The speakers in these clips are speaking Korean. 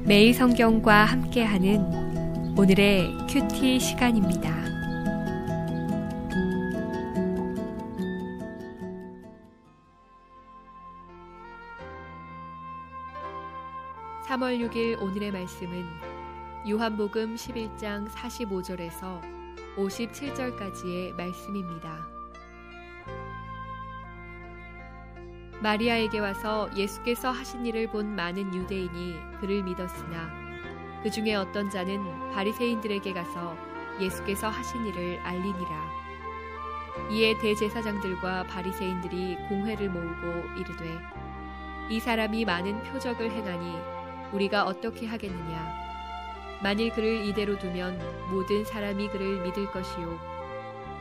매일 성경과 함께하는 오늘의 큐티 시간입니다. (3월 6일) 오늘의 말씀은 요한복음 11장 45절에서 57절까지의 말씀입니다. 마리아에게 와서 예수께서 하신 일을 본 많은 유대인이 그를 믿었으나 그 중에 어떤 자는 바리새인들에게 가서 예수께서 하신 일을 알리니라. 이에 대제사장들과 바리새인들이 공회를 모으고 이르되 이 사람이 많은 표적을 행하니 우리가 어떻게 하겠느냐. 만일 그를 이대로 두면 모든 사람이 그를 믿을 것이요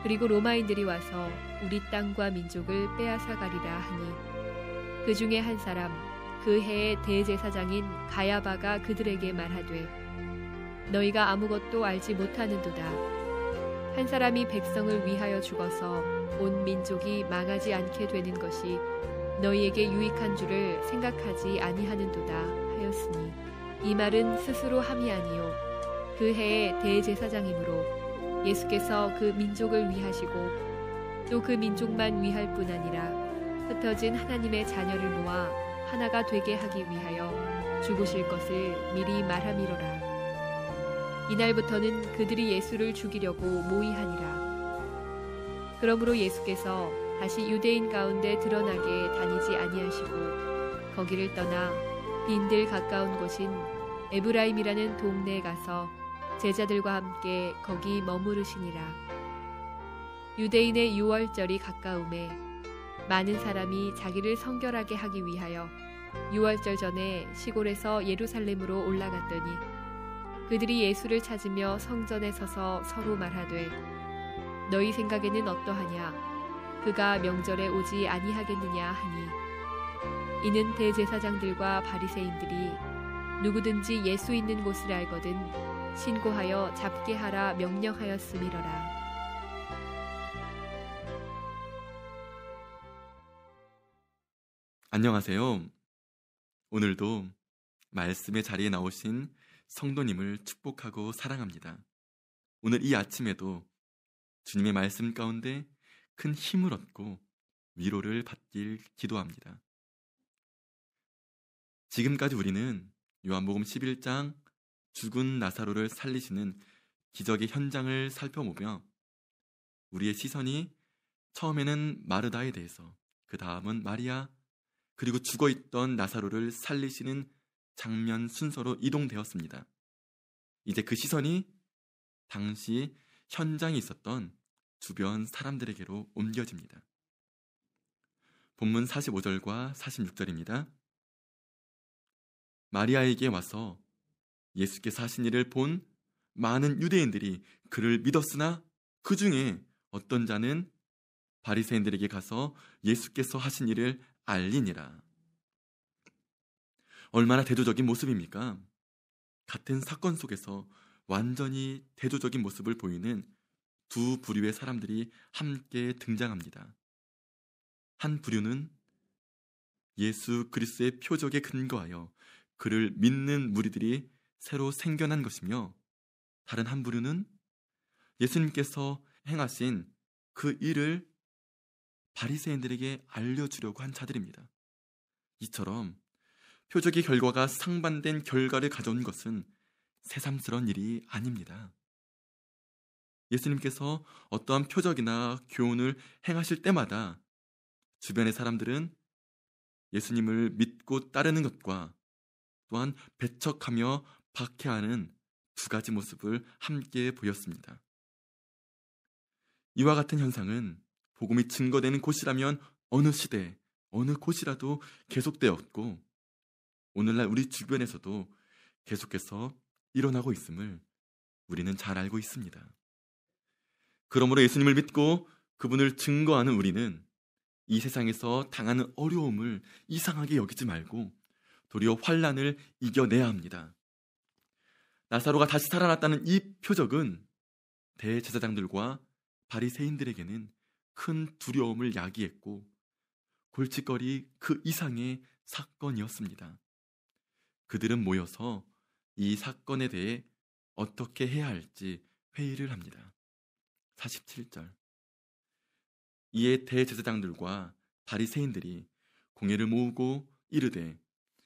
그리고 로마인들이 와서 우리 땅과 민족을 빼앗아 가리라 하니 그 중에 한 사람 그 해의 대제사장인 가야바가 그들에게 말하되 너희가 아무것도 알지 못하는도다. 한 사람이 백성을 위하여 죽어서 온 민족이 망하지 않게 되는 것이 너희에게 유익한 줄을 생각하지 아니하는도다 하였으니 이 말은 스스로 함이 아니요 그 해의 대제사장이므로 예수께서 그 민족을 위하시고 또 그 민족만 위할 뿐 아니라 흩어진 하나님의 자녀를 모아 하나가 되게 하기 위하여 죽으실 것을 미리 말함이로라. 이날부터는 그들이 예수를 죽이려고 모의하니라. 그러므로 예수께서 다시 유대인 가운데 드러나게 다니지 아니하시고 거기를 떠나 빈들 가까운 곳인 에브라임이라는 동네에 가서 제자들과 함께 거기 머무르시니라. 유대인의 유월절이 가까우매 많은 사람이 자기를 성결하게 하기 위하여 유월절 전에 시골에서 예루살렘으로 올라갔더니 그들이 예수를 찾으며 성전에 서서 서로 말하되 너희 생각에는 어떠하냐. 그가 명절에 오지 아니하겠느냐 하니 이는 대제사장들과 바리새인들이 누구든지 예수 있는 곳을 알거든 신고하여 잡게 하라 명령하였음이로라. 안녕하세요. 오늘도 말씀의 자리에 나오신 성도님을 축복하고 사랑합니다. 오늘 이 아침에도 주님의 말씀 가운데 큰 힘을 얻고 위로를 받길 기도합니다. 지금까지 우리는 요한복음 11장 죽은 나사로를 살리시는 기적의 현장을 살펴보며 우리의 시선이 처음에는 마르다에 대해서, 그 다음은 마리아, 그리고 죽어있던 나사로를 살리시는 장면 순서로 이동되었습니다. 이제 그 시선이 당시 현장에 있었던 주변 사람들에게로 옮겨집니다. 본문 45절과 46절입니다. 마리아에게 와서 예수께서 하신 일을 본 많은 유대인들이 그를 믿었으나 그 중에 어떤 자는 바리새인들에게 가서 예수께서 하신 일을 알리니라. 얼마나 대조적인 모습입니까? 같은 사건 속에서 완전히 대조적인 모습을 보이는 두 부류의 사람들이 함께 등장합니다. 한 부류는 예수 그리스도의 표적에 근거하여 그를 믿는 무리들이 새로 생겨난 것이며, 다른 한 부류는 예수님께서 행하신 그 일을 바리새인들에게 알려주려고 한 자들입니다. 이처럼 표적의 결과가 상반된 결과를 가져온 것은 새삼스러운 일이 아닙니다. 예수님께서 어떠한 표적이나 교훈을 행하실 때마다 주변의 사람들은 예수님을 믿고 따르는 것과 또한 배척하며 박해하는 두 가지 모습을 함께 보였습니다. 이와 같은 현상은 복음이 증거되는 곳이라면 어느 시대, 어느 곳이라도 계속되었고 오늘날 우리 주변에서도 계속해서 일어나고 있음을 우리는 잘 알고 있습니다. 그러므로 예수님을 믿고 그분을 증거하는 우리는 이 세상에서 당하는 어려움을 이상하게 여기지 말고 도리어 환난을 이겨내야 합니다. 나사로가 다시 살아났다는 이 표적은 대제사장들과 바리새인들에게는 큰 두려움을 야기했고 골칫거리 그 이상의 사건이었습니다. 그들은 모여서 이 사건에 대해 어떻게 해야 할지 회의를 합니다. 47절. 이에 대제사장들과 바리새인들이 공회를 모으고 이르되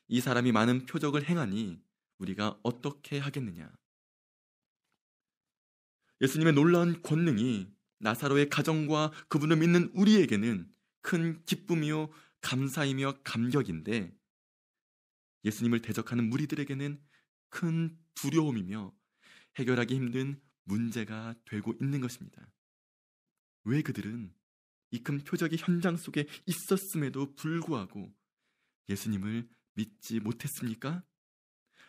이 사람이 많은 표적을 행하니 우리가 어떻게 하겠느냐. 예수님의 놀라운 권능이 나사로의 가정과 그분을 믿는 우리에게는 큰 기쁨이요 감사이며 감격인데 예수님을 대적하는 무리들에게는 큰 두려움이며 해결하기 힘든 문제가 되고 있는 것입니다. 왜 그들은 이 큰 표적이 현장 속에 있었음에도 불구하고 예수님을 믿지 못했습니까?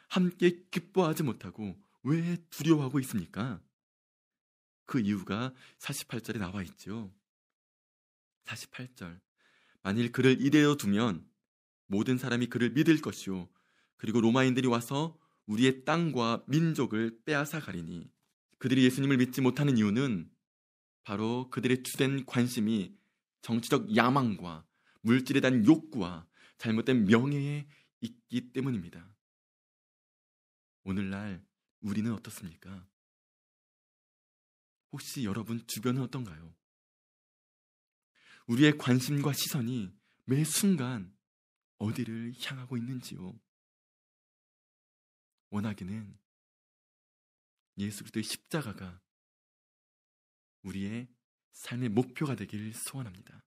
함께 기뻐하지 못하고 왜 두려워하고 있습니까? 그 이유가 48절에 나와 있죠. 48절. 만일 그를 이대로 두면 모든 사람이 그를 믿을 것이요 그리고 로마인들이 와서 우리의 땅과 민족을 빼앗아 가리니. 그들이 예수님을 믿지 못하는 이유는 바로 그들의 주된 관심이 정치적 야망과 물질에 대한 욕구와 잘못된 명예에 있기 때문입니다. 오늘날 우리는 어떻습니까? 혹시 여러분 주변은 어떤가요? 우리의 관심과 시선이 매 순간 어디를 향하고 있는지요? 원하기는 예수 그리스도의 십자가가 우리의 삶의 목표가 되길 소원합니다.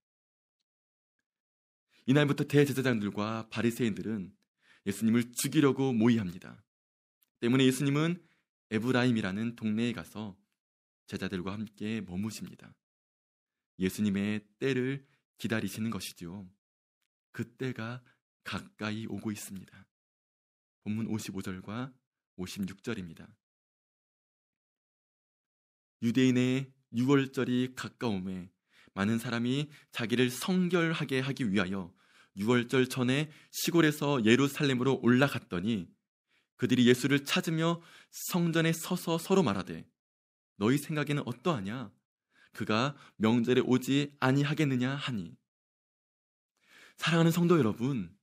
이날부터 대제사장들과 바리새인들은 예수님을 죽이려고 모의합니다. 때문에 예수님은 에브라임이라는 동네에 가서 제자들과 함께 머무십니다. 예수님의 때를 기다리시는 것이지요. 그 때가 가까이 오고 있습니다. 본문 55절과 56절입니다. 유대인의 유월절이 가까움에 많은 사람이 자기를 성결하게 하기 위하여 유월절 전에 시골에서 예루살렘으로 올라갔더니 그들이 예수를 찾으며 성전에 서서 서로 말하되 너희 생각에는 어떠하냐? 그가 명절에 오지 아니하겠느냐 하니. 사랑하는 성도 여러분,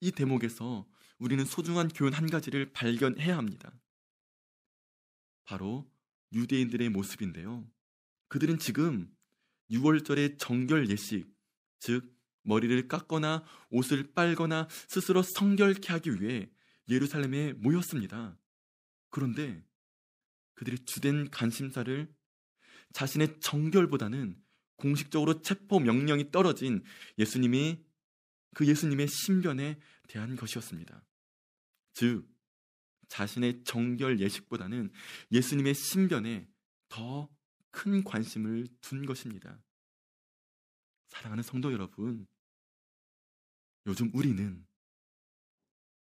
이 대목에서 우리는 소중한 교훈 한 가지를 발견해야 합니다. 바로 유대인들의 모습인데요. 그들은 지금 유월절의 정결 예식, 즉 머리를 깎거나 옷을 빨거나 스스로 성결케 하기 위해 예루살렘에 모였습니다. 그런데 그들의 주된 관심사를 자신의 정결보다는 공식적으로 체포 명령이 떨어진 예수님의 신변에 대한 것이었습니다. 즉 자신의 정결 예식보다는 예수님의 신변에 더 큰 관심을 둔 것입니다. 사랑하는 성도 여러분, 요즘 우리는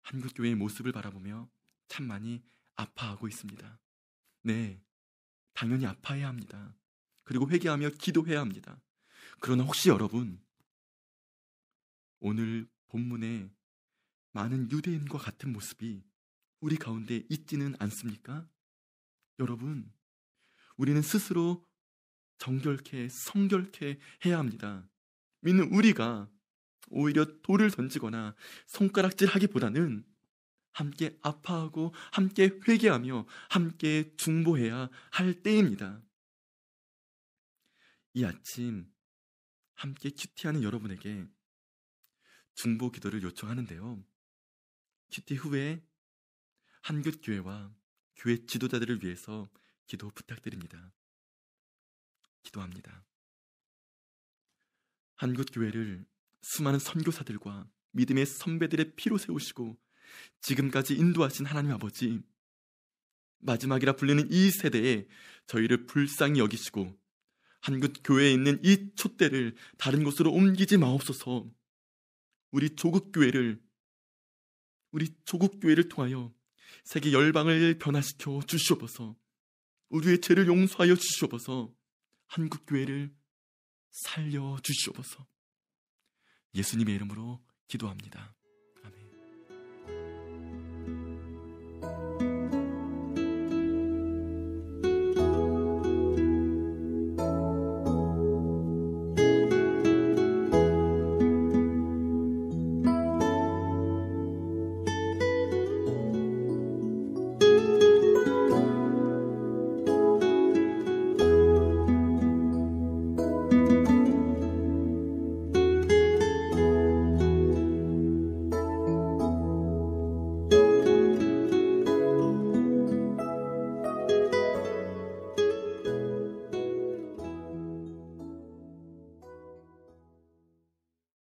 한국교회의 모습을 바라보며 참 많이 아파하고 있습니다. 네, 당연히 아파해야 합니다. 그리고 회개하며 기도해야 합니다. 그러나 혹시 여러분, 오늘 본문에 많은 유대인과 같은 모습이 우리 가운데 있지는 않습니까? 여러분, 우리는 스스로 정결케, 성결케 해야 합니다. 믿는 우리가 오히려 돌을 던지거나 손가락질하기보다는 함께 아파하고 함께 회개하며 함께 중보해야 할 때입니다. 이 아침 함께 큐티하는 여러분에게 중보 기도를 요청하는데요. 큐티 후에 한국교회와 교회 지도자들을 위해서 기도 부탁드립니다. 기도합니다. 한국교회를 수많은 선교사들과 믿음의 선배들의 피로 세우시고 지금까지 인도하신 하나님 아버지, 마지막이라 불리는 이 세대에 저희를 불쌍히 여기시고 한국교회에 있는 이 촛대를 다른 곳으로 옮기지 마옵소서. 우리 조국교회를 통하여 세계 열방을 변화시켜 주시옵소서. 우리의 죄를 용서하여 주시옵소서. 한국교회를 살려 주시옵소서. 예수님의 이름으로 기도합니다.